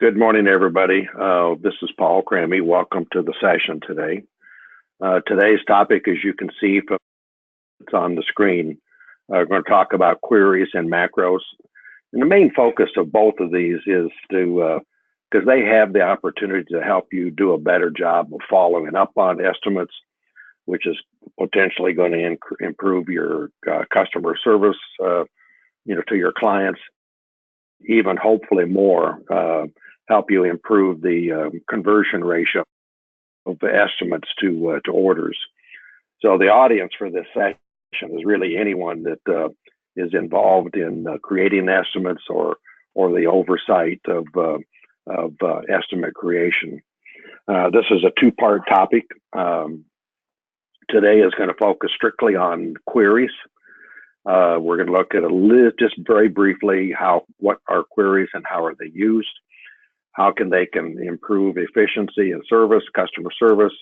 Good morning, everybody. This is Paul Crammy. Welcome to the session today. Today's topic, as you can see, it's on the screen. We're going to talk about queries and macros. And the main focus of both of these is to, because they have the opportunity to help you do a better job of following up on estimates, which is potentially going to improve your customer service, to your clients, even hopefully more, help you improve the conversion ratio of the estimates to orders. So the audience for this session is really anyone that is involved in creating estimates or the oversight of estimate creation. This is a two-part topic. Today is going to focus strictly on queries. We're going to look at just very briefly what are queries and how are they used. How can they improve efficiency and service, customer service?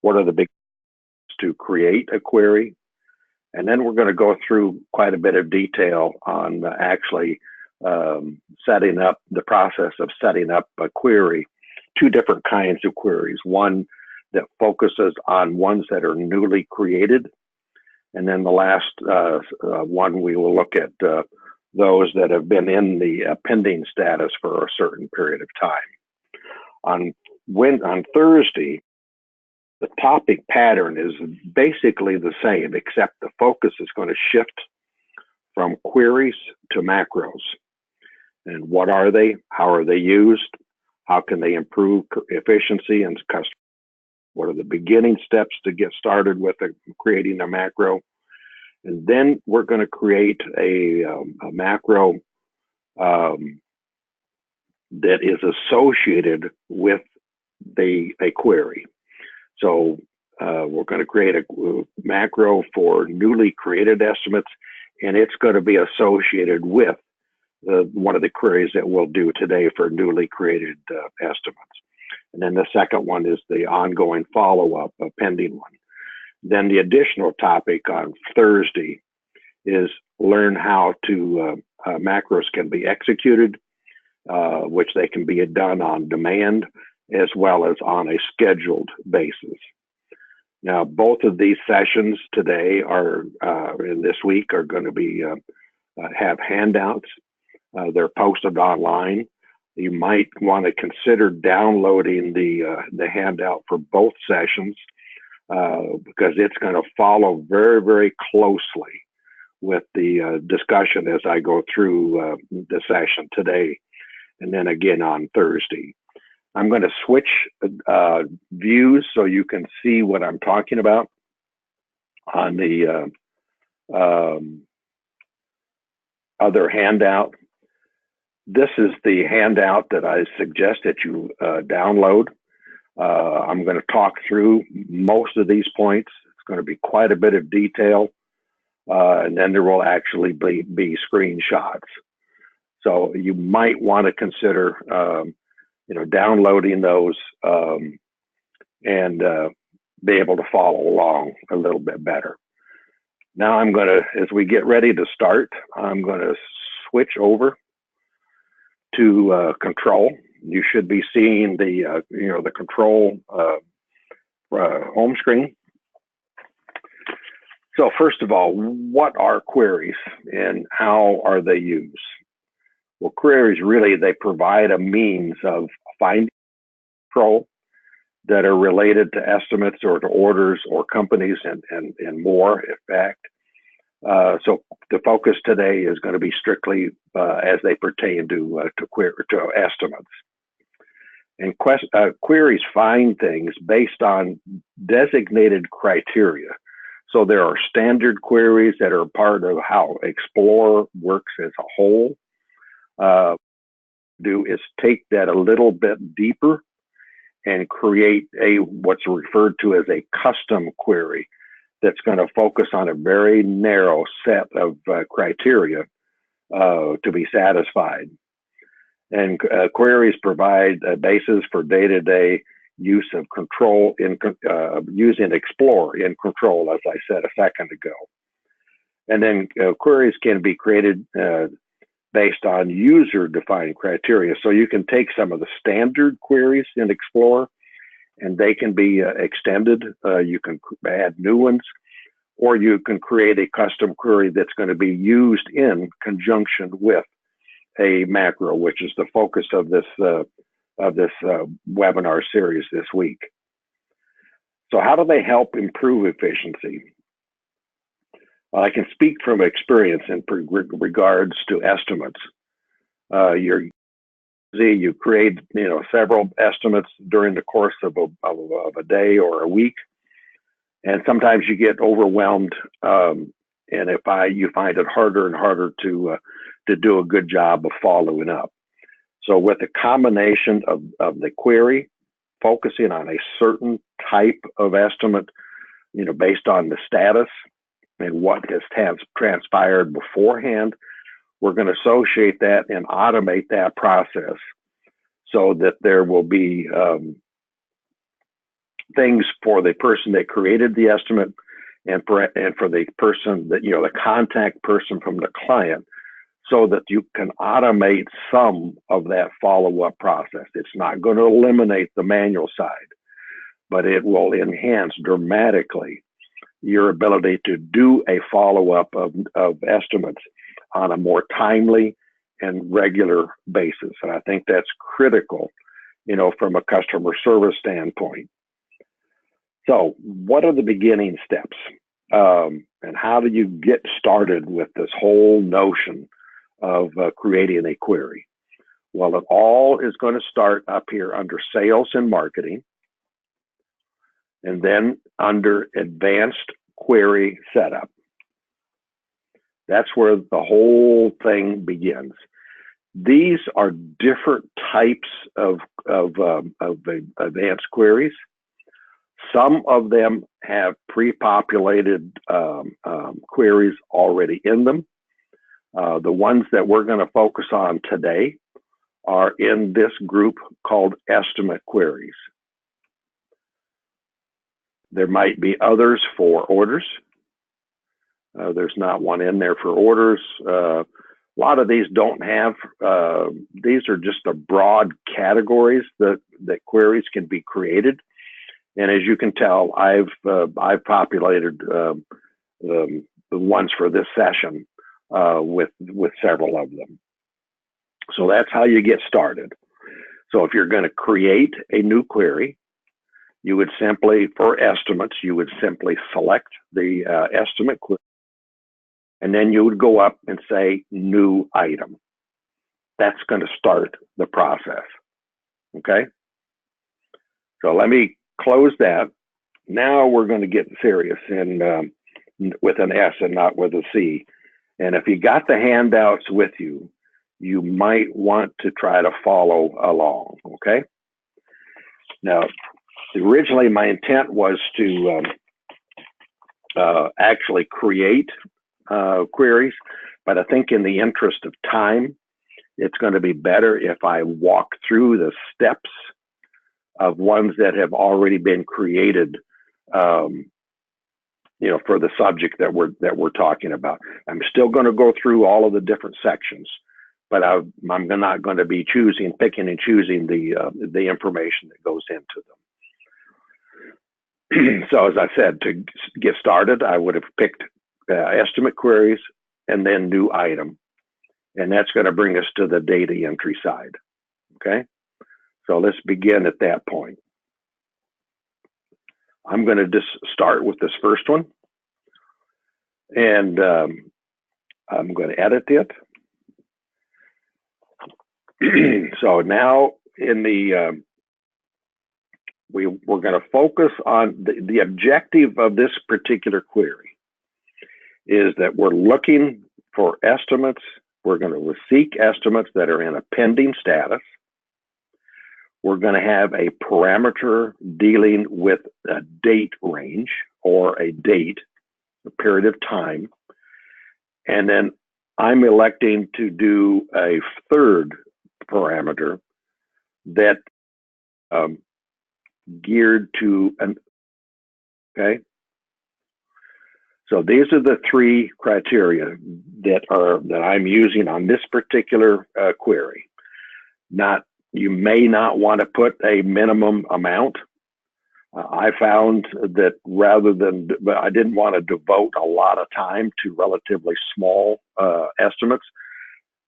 What are the big to create a query? And then we're going to go through quite a bit of detail on actually setting up the process of setting up a query. Two different kinds of queries. One that focuses on ones that are newly created. And then the last one, we will look at those that have been in the pending status for a certain period of time. On Thursday, the topic pattern is basically the same, except the focus is going to shift from queries to macros. And what are they? How are they used? How can they improve efficiency and customer? What are the beginning steps to get started with creating a macro? And then we're going to create a macro that is associated with a query. So we're going to create a macro for newly created estimates, and it's going to be associated with one of the queries that we'll do today for newly created estimates. And then the second one is the ongoing follow-up, a pending one. Then the additional topic on Thursday is learn how to macros can be executed, which they can be done on demand as well as on a scheduled basis. Now, both of these sessions today in this week are going to be have handouts. They're posted online. You might want to consider downloading the handout for both sessions. Because it's going to follow very, very closely with the discussion as I go through the session today, and then again on Thursday. I'm going to switch views so you can see what I'm talking about on the other handout. This is the handout that I suggest that you download. I'm going to talk through most of these points. It's going to be quite a bit of detail, and then there will actually be screenshots. So you might want to consider, downloading those and be able to follow along a little bit better. Now I'm going to, as we get ready to start, I'm going to switch over to control. You should be seeing the control home screen. So first of all, what are queries and how are they used? Well, queries really, they provide a means of finding control that are related to estimates or to orders or companies and more, in fact. So the focus today is going to be strictly as they pertain to estimates. And queries find things based on designated criteria. So there are standard queries that are part of how Explorer works as a whole. Do is take that a little bit deeper and create what's referred to as a custom query that's going to focus on a very narrow set of criteria to be satisfied. And queries provide a basis for day-to-day use of control using Explorer in control, as I said a second ago. And then queries can be created based on user-defined criteria. So you can take some of the standard queries in Explorer, and they can be extended. You can add new ones, or you can create a custom query that's going to be used in conjunction with a macro, which is the focus of this webinar series this week. So how do they help improve efficiency? Well, I can speak from experience in regards to estimates. You create several estimates during the course of a day or a week, and sometimes you get overwhelmed, and you find it harder and harder to do a good job of following up. So with a combination of the query focusing on a certain type of estimate, based on the status and what has transpired beforehand, we're going to associate that and automate that process so that there will be things for the person that created the estimate and for the person that, the contact person from the client, so that you can automate some of that follow-up process. It's not going to eliminate the manual side, but it will enhance dramatically your ability to do a follow-up of estimates on a more timely and regular basis. And I think that's critical, from a customer service standpoint. So what are the beginning steps? And how do you get started with this whole notion of creating a query? Well, it all is going to start up here under sales and marketing, and then under advanced query setup. That's where the whole thing begins. These are different types of advanced queries. Some of them have pre-populated queries already in them. The ones that we're going to focus on today are in this group called estimate queries. There might be others for orders. There's not one in there for orders. A lot of these don't have, these are just the broad categories that queries can be created. And as you can tell, I've populated the ones for this session with several of them. So that's how you get started. So if you're going to create a new query, you would simply, for estimates, you would simply select the estimate query, and then you would go up and say new item. That's going to start the process. Okay? So let me close that. Now we're going to get serious and with an S and not with a C. And if you got the handouts with you, you might want to try to follow along. Okay? Now, originally my intent was to actually create queries, but I think in the interest of time, it's going to be better if I walk through the steps of ones that have already been created, for the subject that we're talking about. I'm still going to go through all of the different sections, but I'm not going to be picking and choosing the information that goes into them. So as I said, to get started, I would have picked estimate queries and then new item. And that's going to bring us to the data entry side. Okay. So let's begin at that point. I'm going to just start with this first one. And I'm going to edit it. So now in the, we're going to focus on the objective of this particular query is that we're looking for estimates. We're going to seek estimates that are in a pending status. We're going to have a parameter dealing with a date range or a date, a period of time. And then I'm electing to do a third parameter that geared to an, okay? So these are the three criteria that I'm using on this particular query. You may not want to put a minimum amount. I found that but I didn't want to devote a lot of time to relatively small estimates,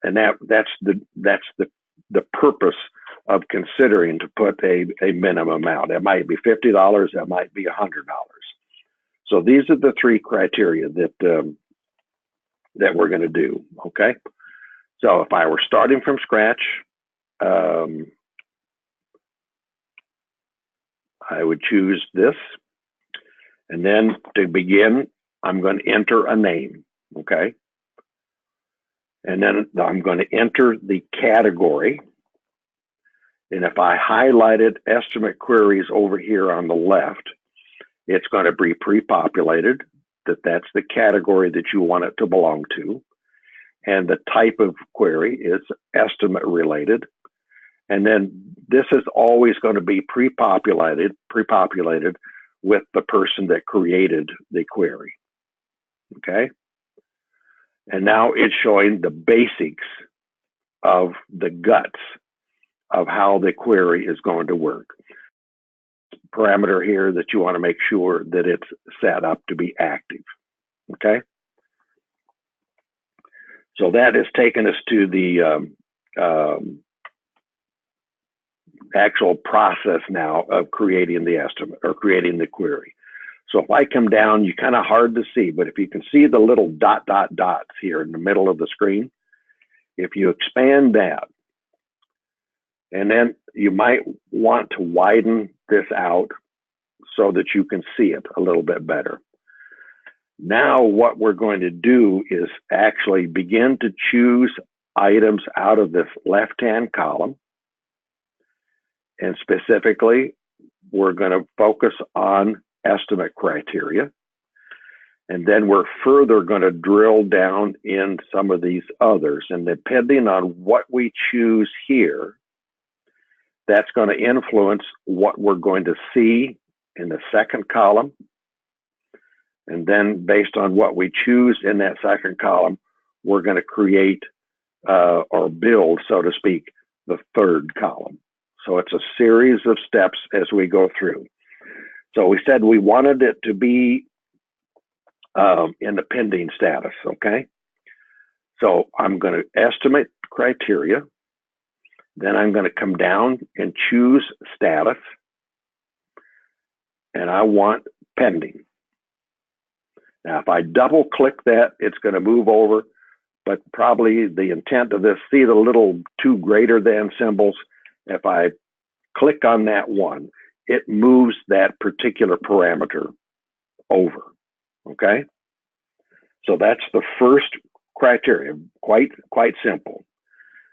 and that's the purpose of considering to put a minimum amount. It might be $50, that might be $100. So these are the three criteria that we're going to do. Okay. So if I were starting from scratch, I would choose this, and then to begin, I'm going to enter a name. Okay. And then I'm going to enter the category. And if I highlighted estimate queries over here on the left, it's going to be pre-populated, that's the category that you want it to belong to. And the type of query is estimate related. And then this is always going to be pre-populated with the person that created the query. Okay. And now it's showing the basics of the guts of how the query is going to work. Parameter here that you want to make sure that it's set up to be active. Okay. So that has taken us to the actual process now of creating the estimate or creating the query. So if I come down, you kind of hard to see, but if you can see the little dots here in the middle of the screen, if you expand that, and then you might want to widen this out so that you can see it a little bit better. Now what we're going to do is actually begin to choose items out of this left-hand column. And specifically, we're going to focus on estimate criteria. And then we're further going to drill down in some of these others. And depending on what we choose here, that's going to influence what we're going to see in the second column. And then based on what we choose in that second column, we're going to create or build, so to speak, the third column. So it's a series of steps as we go through. So we said we wanted it to be in the pending status, okay? So I'm going to estimate criteria. Then I'm going to come down and choose status. And I want pending. Now, if I double click that, it's going to move over, but probably the intent of this, see the little two greater than symbols? If I click on that one, it moves that particular parameter over, okay? So that's the first criteria, quite simple.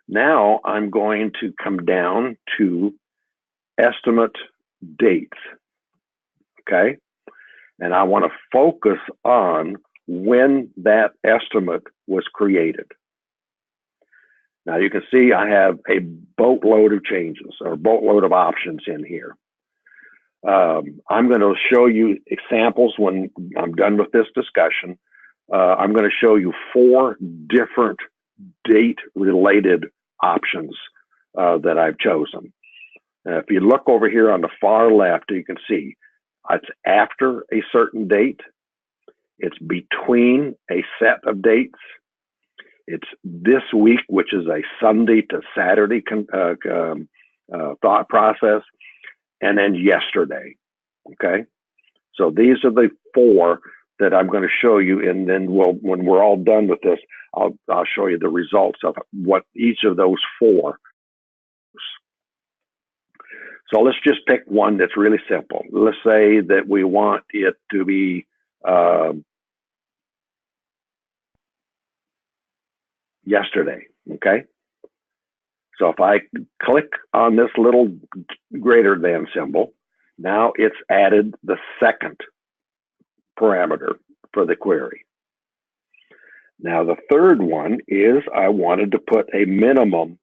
Now I'm going to come down to estimate dates, okay? And I want to focus on when that estimate was created. Now you can see I have a boatload of changes or boatload of options in here. I'm going to show you examples when I'm done with this discussion. I'm going to show you 4 different date-related options that I've chosen. If you look over here on the far left, you can see it's after a certain date. It's between a set of dates. It's this week, which is a Sunday to Saturday thought process, and then yesterday, okay? So these are the 4 that I'm going to show you, and then when we're all done with this, I'll show you the results of what each of those 4. So let's just pick one that's really simple. Let's say that we want it to be yesterday, okay? So if I click on this little greater than symbol, now it's added the second parameter for the query. Now the third one is I wanted to put a minimum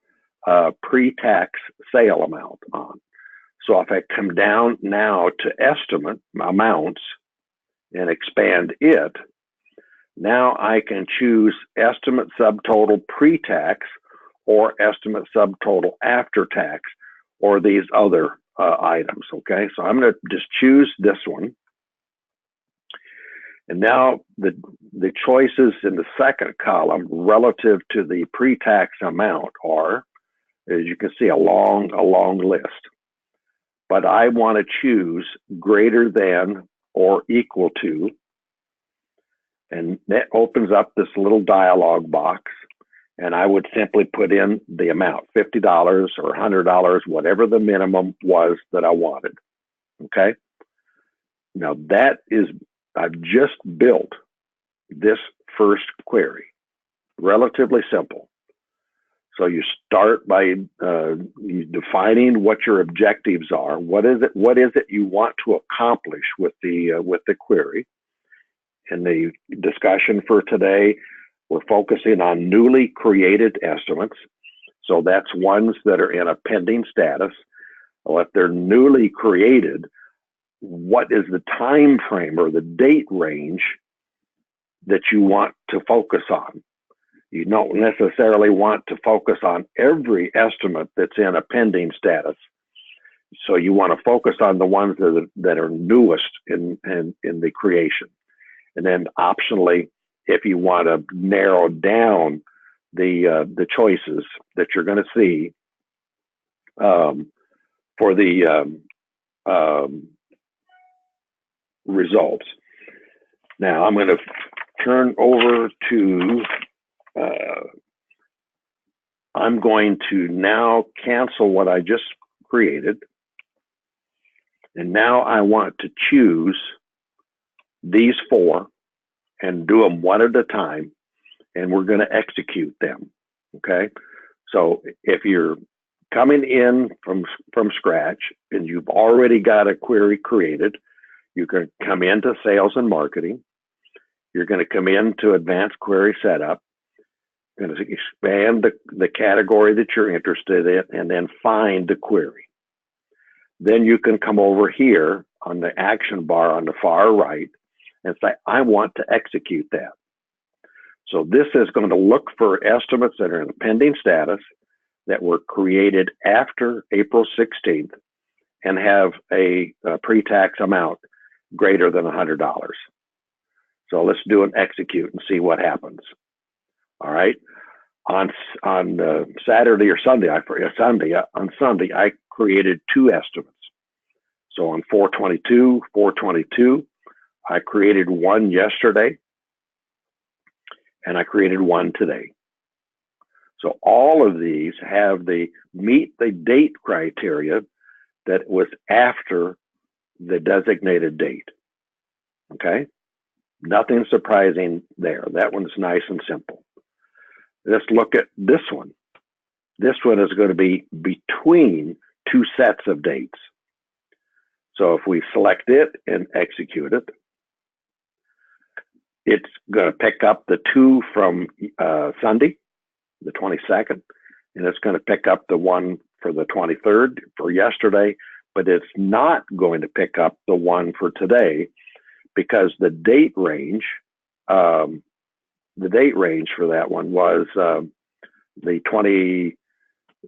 pre-tax sale amount on. So if I come down now to estimate amounts and expand it, Now I can choose estimate subtotal pre-tax or estimate subtotal after tax, or these other items, okay? So I'm gonna just choose this one. And now the choices in the second column relative to the pre-tax amount are, as you can see, a long list. But I want to choose greater than or equal to, and that opens up this little dialog box, and I would simply put in the amount, $50 or $100, whatever the minimum was that I wanted, okay? Now that is, I've just built this first query, relatively simple. So you start by defining what your objectives are. What is it you want to accomplish with the query? In the discussion for today, we're focusing on newly created estimates. So that's ones that are in a pending status. Well, if they're newly created, what is the time frame or the date range that you want to focus on? You don't necessarily want to focus on every estimate that's in a pending status. So you want to focus on the ones that are newest in the creation. And then optionally, if you want to narrow down the choices that you're going to see for the results. Now I'm going to turn over to, I'm going to now cancel what I just created. And now I want to choose these four and do them one at a time, and we're going to execute them, okay? So if you're coming in from scratch and you've already got a query created, you can come into sales and marketing. You're going to come into advanced query setup. You're going to expand the category that you're interested in and then find the query. Then you can come over here on the action bar on the far right and say, I want to execute that. So this is going to look for estimates that are in a pending status that were created after April 16th and have a pre-tax amount greater than $100. So let's do an execute and see what happens. All right. On Saturday or Sunday, on Sunday, I created two estimates. So on 4/22, I created one yesterday, and I created one today. So all of these have meet the date criteria that was after the designated date. Okay, nothing surprising there. That one's nice and simple. Let's look at this one. This one is going to be between two sets of dates. So if we select it and execute it, it's going to pick up the two from Sunday, the 22nd, and it's going to pick up the one for the 23rd for yesterday, but it's not going to pick up the one for today because the date range for that one was the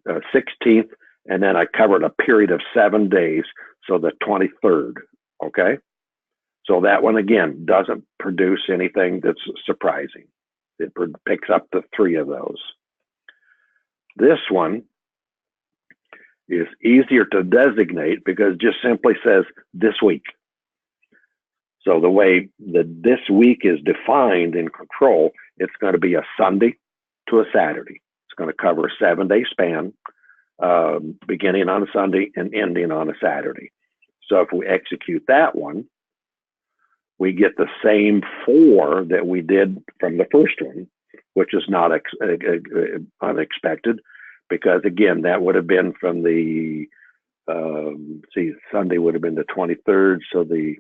16th, and then I covered a period of 7 days, so the 23rd, okay? So that one, again, doesn't produce anything that's surprising. It picks up the three of those. This one is easier to designate because it just simply says this week. So the way that this week is defined in control, it's going to be a Sunday to a Saturday. It's going to cover a 7-day span, beginning on a Sunday and ending on a Saturday. So if we execute that one, we get the same 4 that we did from the first one, which is not unexpected, because again, that would have been from the, Sunday would have been the 23rd, so the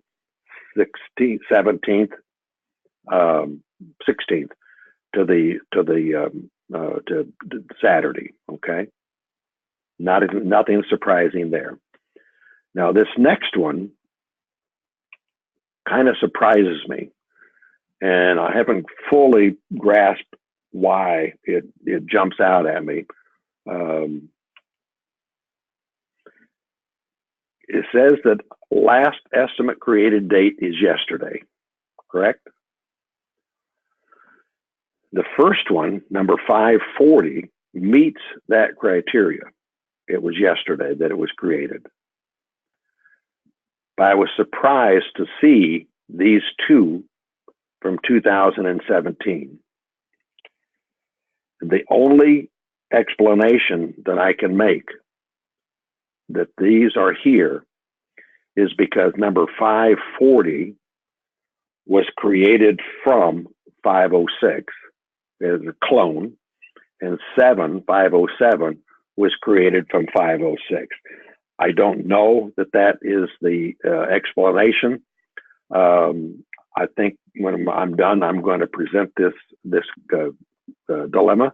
16th, 17th, 16th to Saturday. Okay, nothing surprising there. Now this next one kind of surprises me, and I haven't fully grasped why it jumps out at me. It says that last estimate created date is yesterday, correct? The first one, number 540, meets that criteria. It was yesterday that it was created. But I was surprised to see these two from 2017. The only explanation that I can make that these are here is because number 540 was created from 506 as a clone, and 507 was created from 506. I don't know that is the explanation. I think when I'm done, I'm going to present this dilemma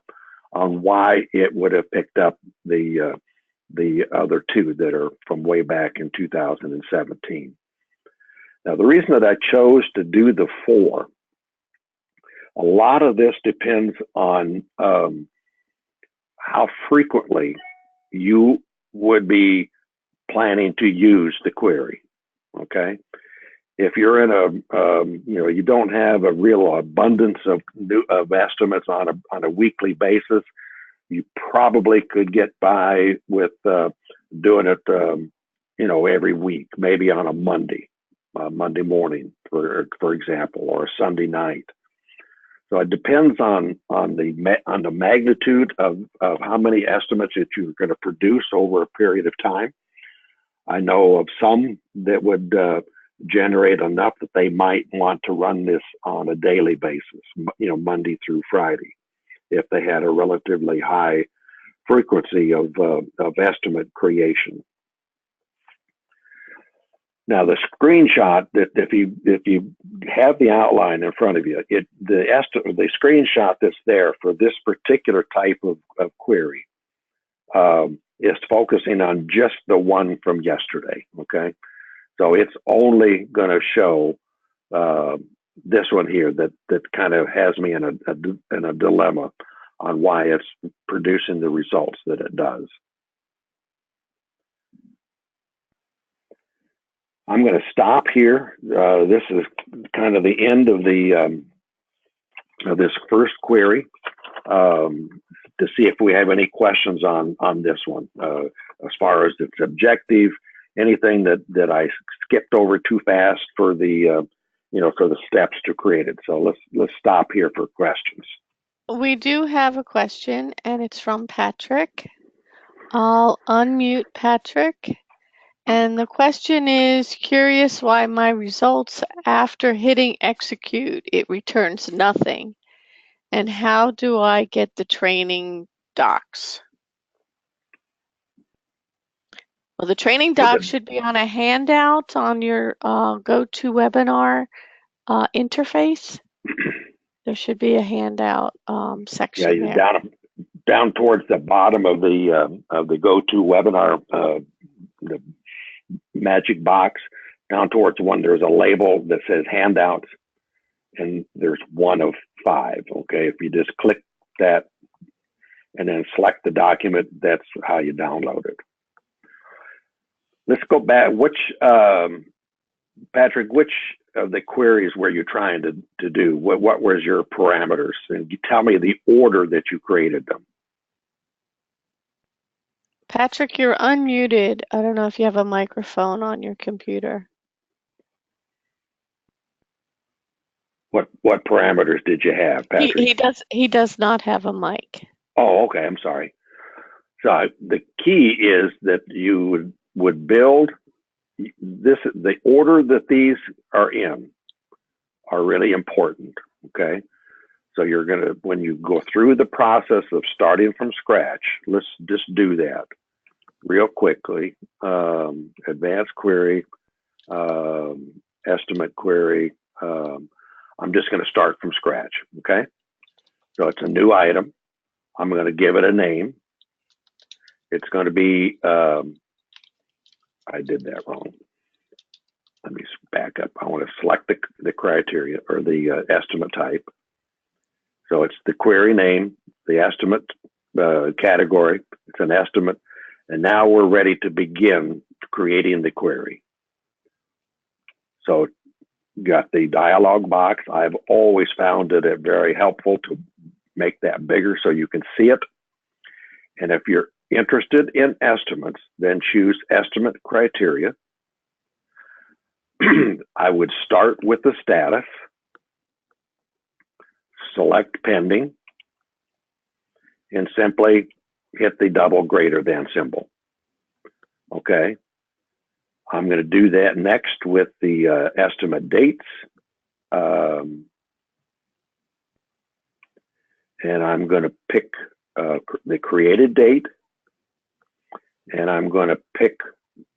on why it would have picked up the other two that are from way back in 2017. Now, the reason that I chose to do the 4, a lot of this depends on how frequently you would be planning to use the query. Okay, if you're in a you don't have a real abundance of estimates on a weekly basis, you probably could get by with doing it every week, maybe on a Monday morning, for example, or a Sunday night. So it depends on the magnitude of how many estimates that you're going to produce over a period of time. I know of some that would generate enough that they might want to run this on a daily basis, Monday through Friday, if they had a relatively high frequency of estimate creation. Now, the screenshot that if you have the outline in front of you, the screenshot that's there for this particular type of query is focusing on just the one from yesterday. Okay, so it's only going to show this one here that kind of has me in a dilemma on why it's producing the results that it does. I'm going to stop here. This is kind of the end of this first query to see if we have any questions on this one as far as its objective, anything that I skipped over too fast for the for the steps to create it. So let's stop here for questions. We do have a question, and it's from Patrick. I'll unmute Patrick. And the question is, curious why my results after hitting execute, it returns nothing. And how do I get the training docs? Well, the training docs should be on a handout on your GoToWebinar interface. There should be a handout section there. Down towards the bottom of the GoToWebinar, the magic box, down towards one, there's a label that says handouts, and there's 1 of 5. Okay, if you just click that and then select the document, that's how you download it. Let's go back. Patrick, which of the queries were you trying to do? What was your parameters? And you tell me the order that you created them. Patrick, you're unmuted. I don't know if you have a microphone on your computer. What parameters did you have, Patrick? He does not have a mic. Oh, okay. I'm sorry. So the key is that you would build this. The order that these are in are really important. Okay. So you're going to, when you go through the process of starting from scratch, let's just do that real quickly. Advanced query, estimate query. I'm just going to start from scratch. Okay. So it's a new item. I'm going to give it a name. It's going to be, I did that wrong. let me back up. I want to select the criteria or the estimate type. So it's the query name, the estimate category. It's an estimate. And now we're ready to begin creating the query. So got the dialog box. I've always found it very helpful to make that bigger so you can see it. And if you're interested in estimates, then choose estimate criteria. I would start with the status, select pending, and simply hit the double greater than symbol. Okay. I'm going to do that next with the estimate dates. And I'm going to pick the created date. And I'm going to pick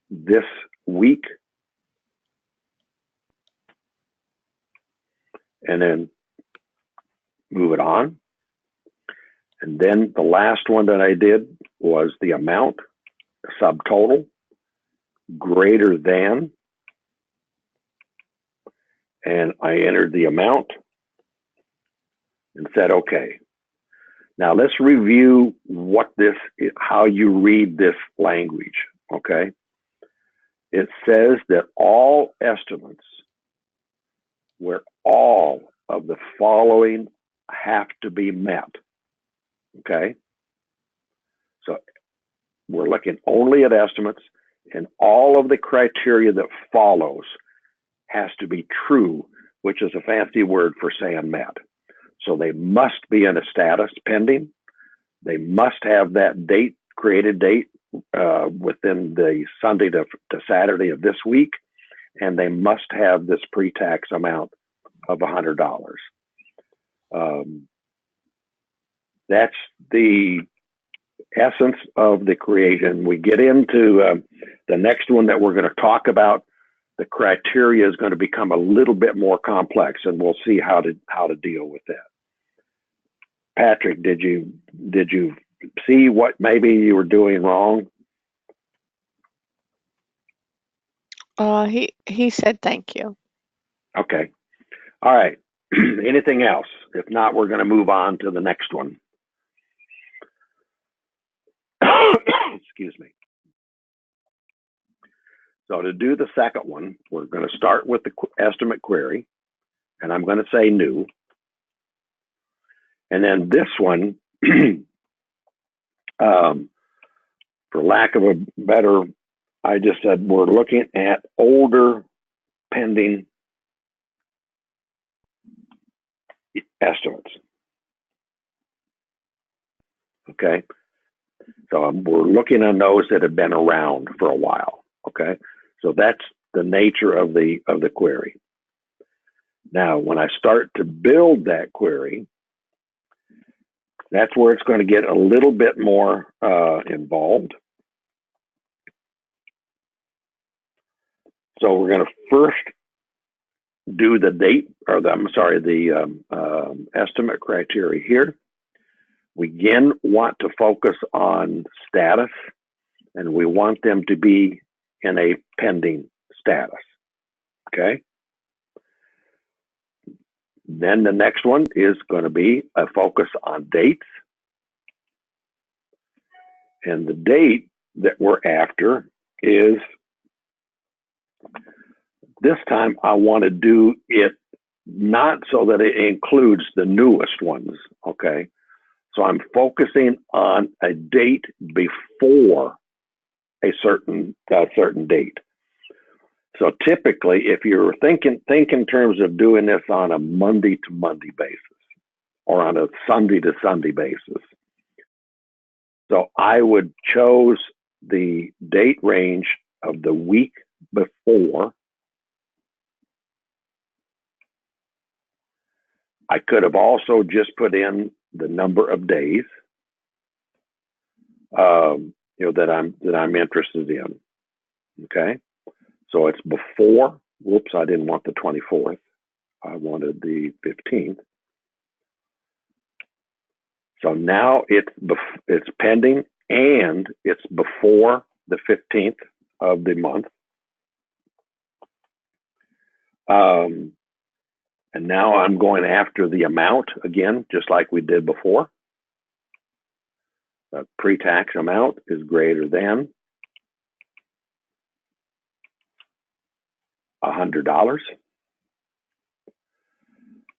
this week. And then move it on. And then the last one that I did was the amount, subtotal, greater than, and I entered the amount and said, okay. Now let's review how you read this language, okay? It says that all estimates where all of the following have to be met, okay? So we're looking only at estimates, and all of the criteria that follows has to be true, which is a fancy word for saying met. So they must be in a status pending. They must have that date, created date, within the Sunday to Saturday of this week, and they must have this pre-tax amount of $100. That's the essence of the creation. We get into the next one that we're going to talk about. The criteria is going to become a little bit more complex, and we'll see how to deal with that. Patrick, did you see what maybe you were doing wrong? He said thank you. Okay. All right. Anything else? If not, we're going to move on to the next one. Excuse me. So to do the second one, we're going to start with the estimate query, and I'm going to say new. And then this one, for lack of a better, I just said we're looking at older pending estimates. Okay. So we're looking at those that have been around for a while. Okay. So that's the nature of the query. Now, when I start to build that query, that's where it's going to get a little bit more involved. So we're going to first do the date, or the estimate criteria here. We again want to focus on status, and we want them to be in a pending status. Okay. Then the next one is going to be a focus on dates. And the date that we're after is, this time I want to do it not so that it includes the newest ones, okay? So I'm focusing on a date before a certain date. So typically, if you're think in terms of doing this on a Monday to Monday basis or on a Sunday to Sunday basis. So I would choose the date range of the week before. I could have also just put in the number of days, that I'm interested in. Okay. So it's before, whoops, I didn't want the 24th. I wanted the 15th. So now it's pending and it's before the 15th of the month. And now I'm going after the amount again, just like we did before. The pre-tax amount is greater than $100.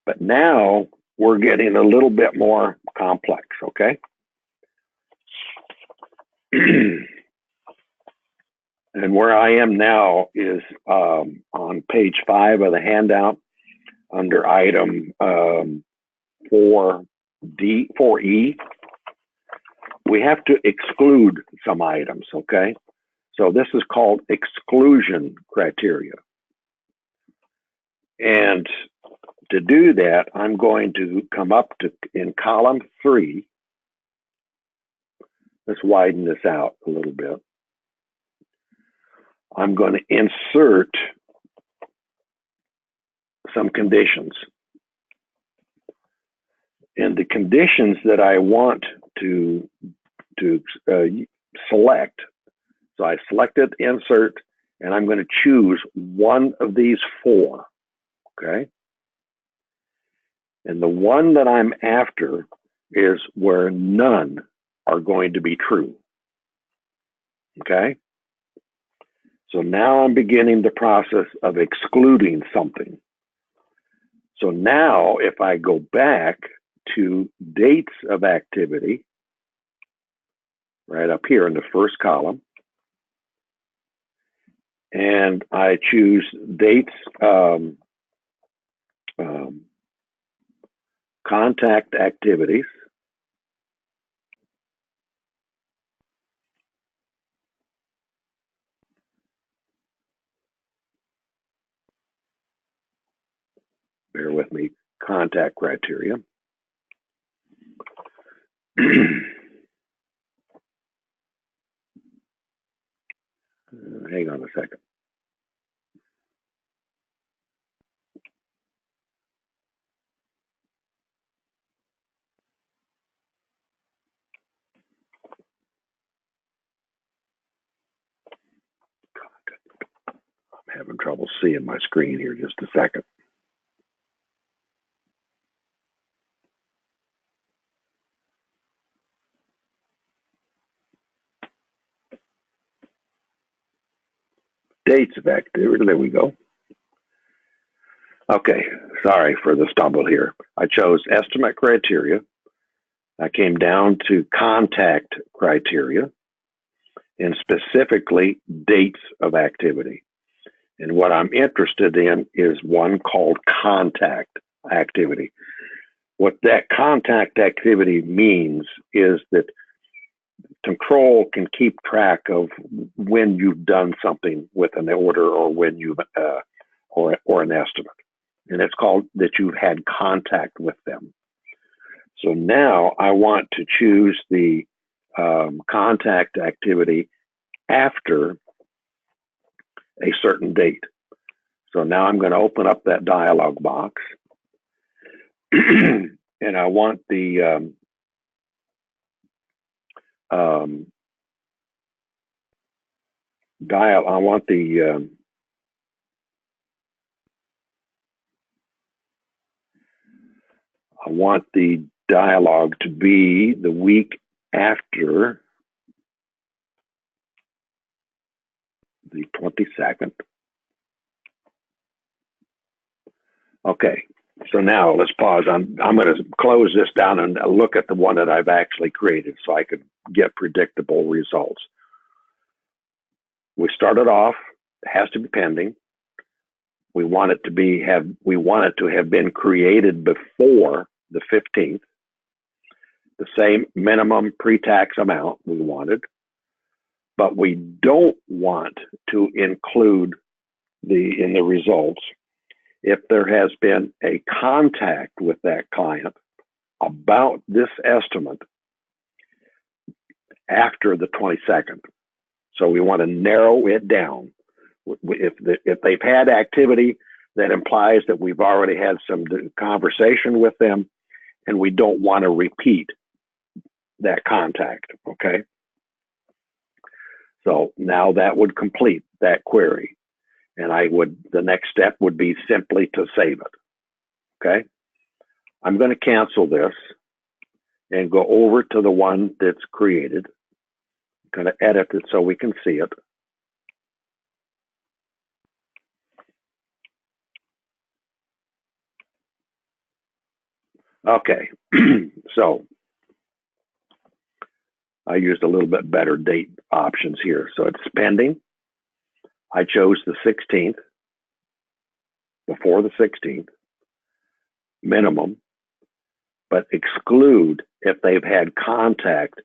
But now we're getting a little bit more complex, okay? And where I am now is on page 5 of the handout under item 4E. We have to exclude some items, okay? So this is called exclusion criteria. And to do that, I'm going to come up to in column 3. Let's widen this out a little bit. I'm going to insert some conditions. And the conditions that I want to select, so I selected insert, and I'm going to choose one of these 4, okay? And the one that I'm after is where none are going to be true, okay? So now I'm beginning the process of excluding something. So now if I go back to dates of activity, right up here in the first column, and I choose dates, contact activities, bear with me, contact criteria. Hang on a second. I'm having trouble seeing my screen here, just a second. Dates of activity, there we go. Okay, sorry for the stumble here. I chose estimate criteria. I came down to contact criteria and specifically dates of activity. And what I'm interested in is one called contact activity. What that contact activity means is that control can keep track of when you've done something with an order or when you've or an estimate, and it's called that you've had contact with them. So now I want to choose the contact activity after a certain date. So now I'm going to open up that dialog box, and I want the dialog to be the week after the 22nd. Okay, so now let's pause. I'm going to close this down and look at the one that I've actually created so I could get predictable results. We started off, it has to be pending. We want it to have been created before the 15th. The same minimum pre-tax amount we wanted, but we don't want to include in the results if there has been a contact with that client about this estimate after the 22nd. So we want to narrow it down. If they've had activity, that implies that we've already had some conversation with them, and we don't want to repeat that contact, okay? So now that would complete that query. And the next step would be simply to save it. Okay. I'm going to cancel this and go over to the one that's created. I'm going to edit it so we can see it. Okay, so I used a little bit better date options here. So it's pending. I chose the 16th, before the 16th, minimum, but exclude if they've had contact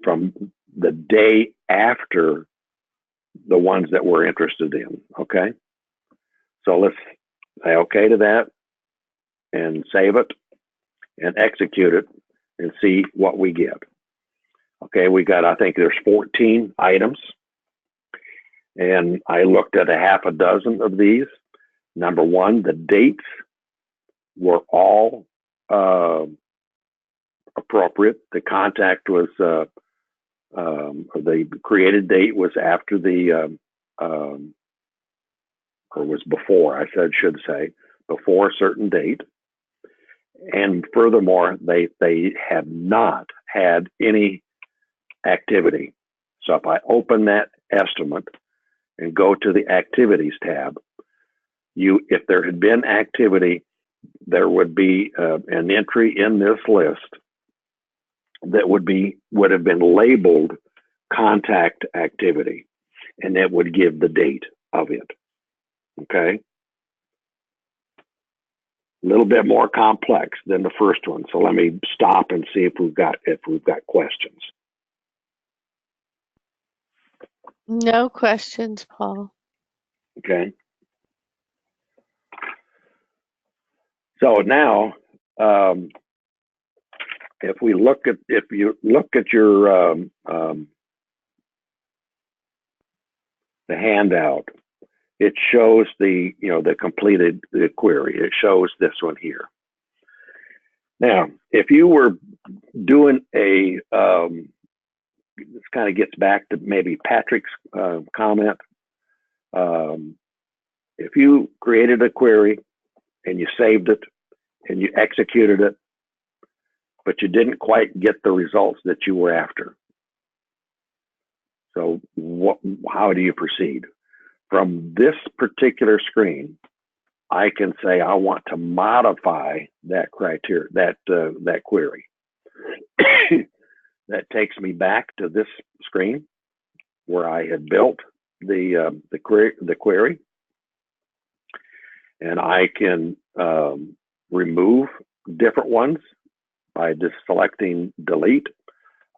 from the day after the ones that we're interested in, okay? So let's say okay to that and save it and execute it and see what we get. Okay, we got, I think there's 14 items, and I looked at a half a dozen of these. Number one, the dates were all appropriate. The contact was, the created date was after the, or was before, I should say, before a certain date. And furthermore, they have not had any activity. So if I open that estimate and go to the activities tab, if there had been activity, there would be an entry in this list that would have been labeled contact activity, and it would give the date of it. Okay, a little bit more complex than the first one. So let me stop and see if we've got questions. No questions, Paul. Okay. So now, if you look at your the handout, it shows the completed query. It shows this one here. Now, if you were doing a this kind of gets back to maybe Patrick's comment. If you created a query and you saved it and you executed it, but you didn't quite get the results that you were after. So how do you proceed? From this particular screen, I can say I want to modify that criteria, that query. That takes me back to this screen where I had built the query, and I can remove different ones by just selecting delete.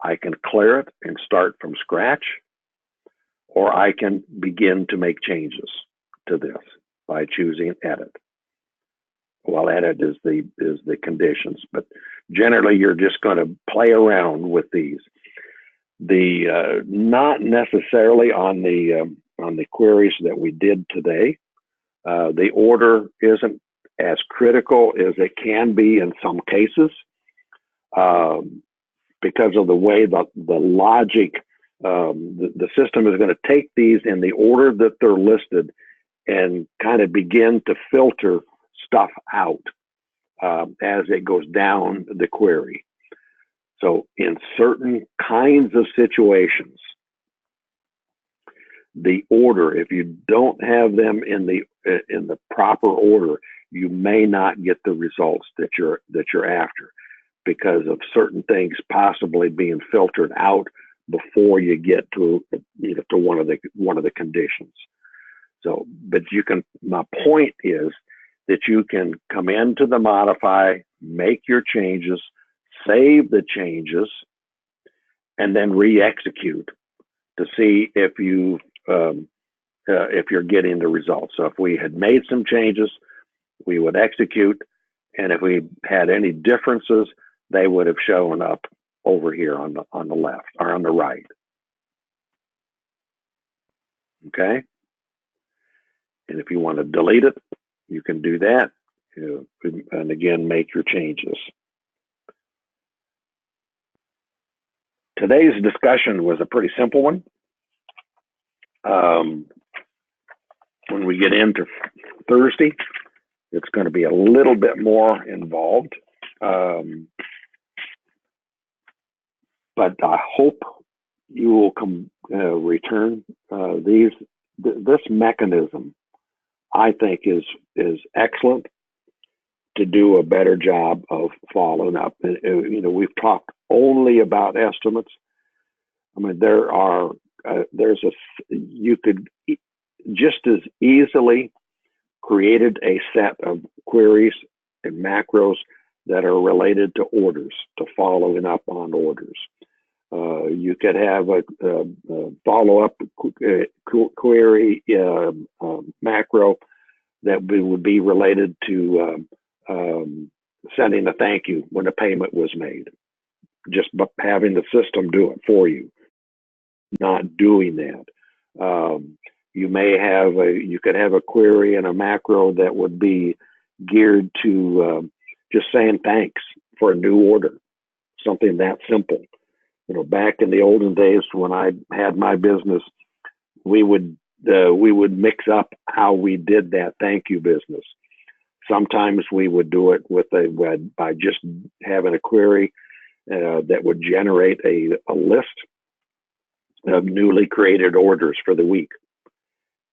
I can clear it and start from scratch, or I can begin to make changes to this by choosing edit. Well, edit is the conditions, but generally you're just going to play around with these. Not necessarily on the queries that we did today. The order isn't as critical as it can be in some cases, because of the way the logic, the system is going to take these in the order that they're listed and kind of begin to filter stuff out as it goes down the query. So in certain kinds of situations, the order, if you don't have them in the proper order, you may not get the results that you're after, because of certain things possibly being filtered out before you get to one of the conditions. So, but my point is that you can come into the modify, make your changes, save the changes, and then re-execute to see if you're getting the results. So if we had made some changes, we would execute, and if we had any differences, they would have shown up over here on the left or on the right. Okay. And if you want to delete it, you can do that, and again, make your changes. Today's discussion was a pretty simple one. When we get into Thursday, it's going to be a little bit more involved. But I hope you will return. This mechanism, I think, is excellent to do a better job of following up. We've talked only about estimates. I mean, you could just as easily created a set of queries and macros that are related to orders, to following up on orders. You could have a follow-up query macro that would be related to sending a thank you when a payment was made. Just having the system do it for you, not doing that. You could have a query and a macro that would be geared to just saying thanks for a new order, something that simple. Back in the olden days when I had my business, we would mix up how we did that thank you business. Sometimes we would do it by just having a query that would generate a list of newly created orders for the week.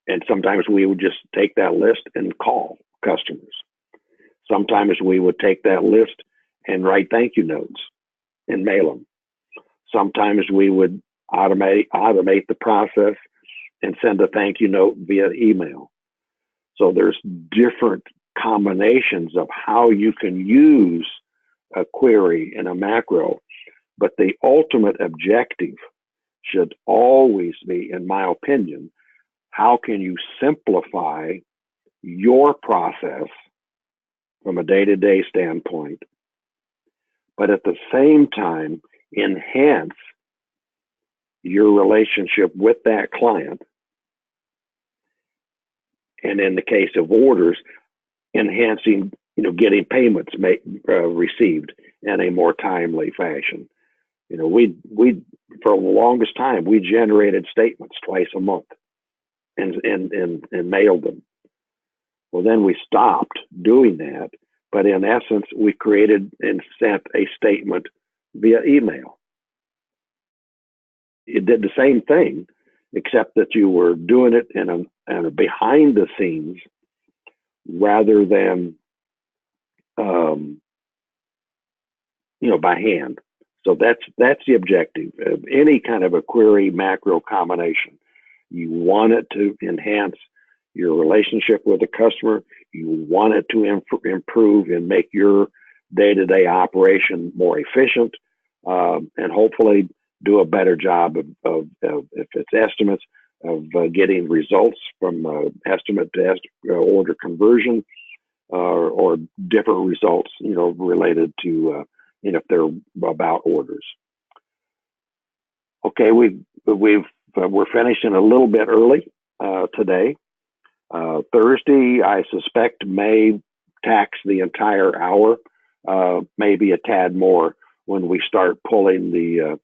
And sometimes we would just take that list and call customers. Sometimes we would take that list and write thank you notes and mail them. Sometimes we would automate the process and send a thank you note via email. So there's different combinations of how you can use a query and a macro, but the ultimate objective should always be, in my opinion, how can you simplify your process from a day-to-day standpoint, but at the same time enhance your relationship with that client, and in the case of orders, enhancing, getting payments received in a more timely fashion. We for the longest time we generated statements twice a month and mailed them. Well, then we stopped doing that, but in essence, we created and sent a statement via email. It did the same thing, except that you were doing it in a behind the scenes rather than by hand. So that's the objective of any kind of a query macro combination. You want it to enhance your relationship with the customer. You want it to improve and make your day-to-day operation more efficient, and hopefully do a better job of if it's estimates, of getting results from estimate to order conversion, or different results, related to if they're about orders. Okay, we're finishing a little bit early today. Thursday, I suspect, may tax the entire hour, maybe a tad more when we start pulling the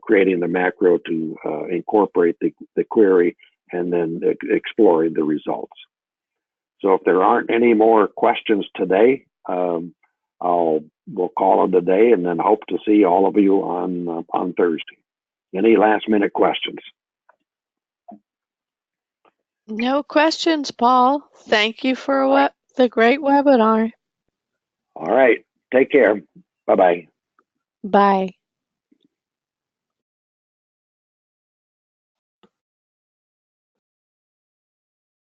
creating the macro to incorporate the query and then exploring the results. So if there aren't any more questions today, we'll call it a day and then hope to see all of you on Thursday. Any last minute questions? No questions, Paul. Thank you for the great webinar. All right. Take care. Bye-bye. Bye.